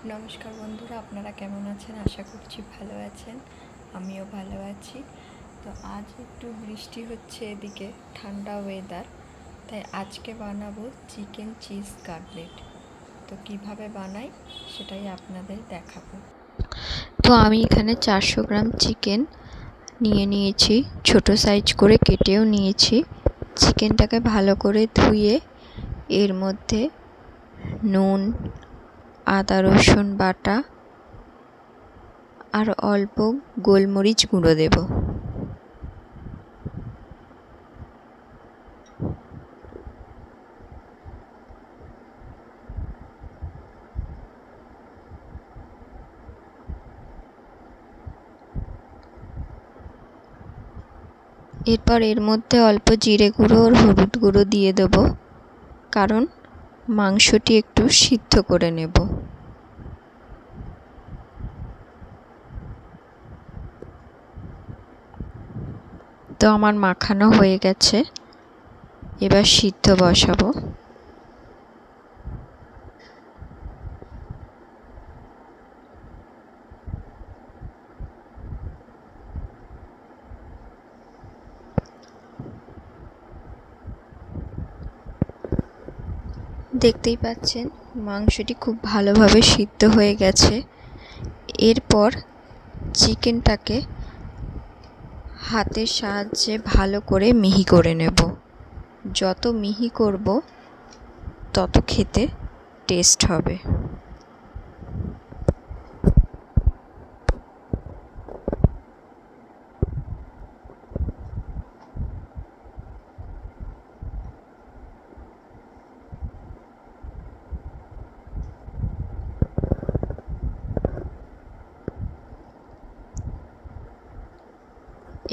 নমস্কার বন্ধুরা, আপনারা কেমন আছেন? আশা করছি ভালো আছেন। আমিও ভালো আছি। তো আজ একটু বৃষ্টি হচ্ছে, এদিকে ঠান্ডা ওয়েদার, তাই আজকে বানাবো চিকেন চিজ কাটলেট। তো কিভাবে বানাই সেটাই আপনাদের দেখাবো। তো আমি এখানে 400 গ্রাম চিকেন নিয়েছি, ছোট সাইজ করে কেটেও নিয়েছি। চিকেনটাকে ভালো করে ধুয়ে এর মধ্যে নুন, আদা রসুন বাটা আর অল্প গোলমরিচ গুঁড়ো দেব। এরপর এর মধ্যে অল্প জিরে গুঁড়ো আর হলুদ গুঁড়ো দিয়ে দেব, কারণ মাংসটি একটু সিদ্ধ করে নেব। তো আমার মাখানো হয়ে গেছে, এবার সিদ্ধ বসাবো। দেখতেই পাচ্ছেন মাংসটি খুব ভালোভাবে সিদ্ধ হয়ে গেছে। এরপর চিকেনটাকে হাতের সাহায্যে ভালো করে মিহি করে নেব। যত মিহি করব তত খেতে টেস্ট হবে।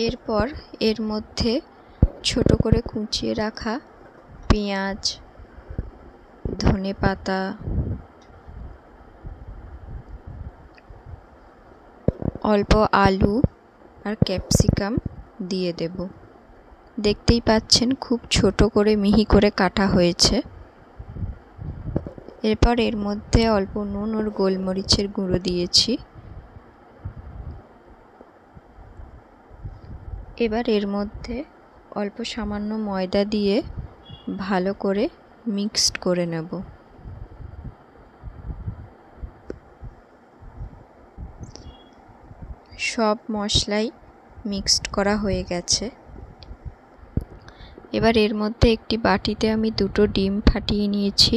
এরপর এর মধ্যে ছোট করে কুচিয়ে রাখা পেঁয়াজ, ধনেপাতা, অল্প আলু আর ক্যাপসিকাম দিয়ে দেব। দেখতেই পাচ্ছেন খুব ছোট করে মিহি করে কাটা হয়েছে। এরপর এর মধ্যে অল্প নুন আর গোলমরিচের গুঁড়ো দিয়েছি। এবার এর মধ্যে অল্প সামান্য ময়দা দিয়ে ভালো করে মিক্সড করে নেব। সব মশলাই মিক্সড করা হয়ে গেছে। এবার এর মধ্যে একটি বাটিতে আমি 2টো ডিম ফাটিয়ে নিয়েছি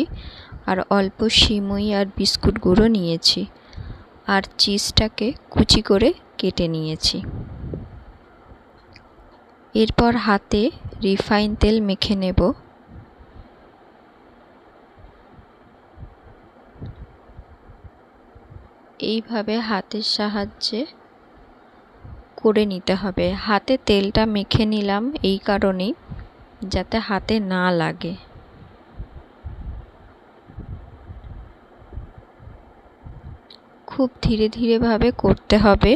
আর অল্প সিমুই আর বিস্কুট গুঁড়ো নিয়েছি আর চিজটাকে কুচি করে কেটে নিয়েছি। এরপর হাতে রিফাইন তেল মেখে নেব। এইভাবে হাতের সাহায্যে করে নিতে হবে। হাতে তেলটা মেখে নিলাম এই কারণেই, যাতে হাতে না লাগে। খুব ধীরে ধীরে ভাবে করতে হবে।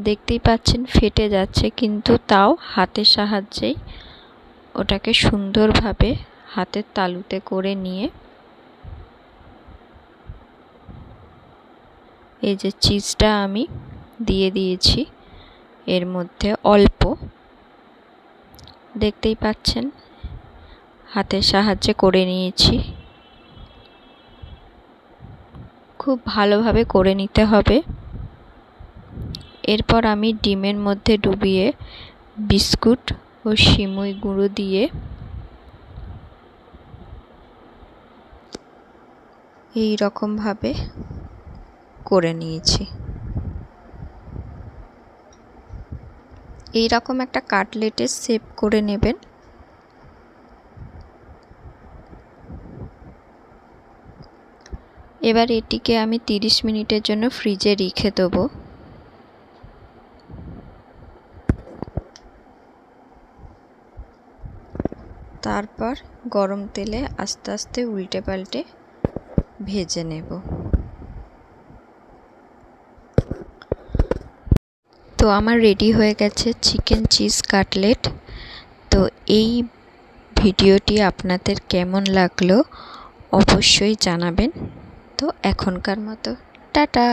দেখতেই পাচ্ছেন ফেটে যাচ্ছে, কিন্তু তাও হাতের সাহায্যেই ওটাকে সুন্দরভাবে হাতের তালুতে করে নিয়ে এই যে চিজটা আমি দিয়ে দিয়েছি এর মধ্যে অল্প, দেখতেই পাচ্ছেন হাতের সাহায্যে করে নিয়েছি। খুব ভালোভাবে করে নিতে হবে। এরপর আমি ডিমের মধ্যে ডুবিয়ে বিস্কুট ও সিমুই গুঁড়ো দিয়ে এই রকমভাবে করে নিয়েছি। এই রকম একটা কাটলেটের শেপ করে নেবেন। এবার এটিকে আমি 30 মিনিটের জন্য ফ্রিজে রেখে দেবো। তারপর গরম তেলে আস্তে আস্তে উল্টে পাল্টে ভেজে নেব। তো আমার রেডি হয়ে গেছে চিকেন চিজ কাটলেট। তো এই ভিডিওটি আপনাদের কেমন লাগলো অবশ্যই জানাবেন। তো এখনকার মতো টাটা।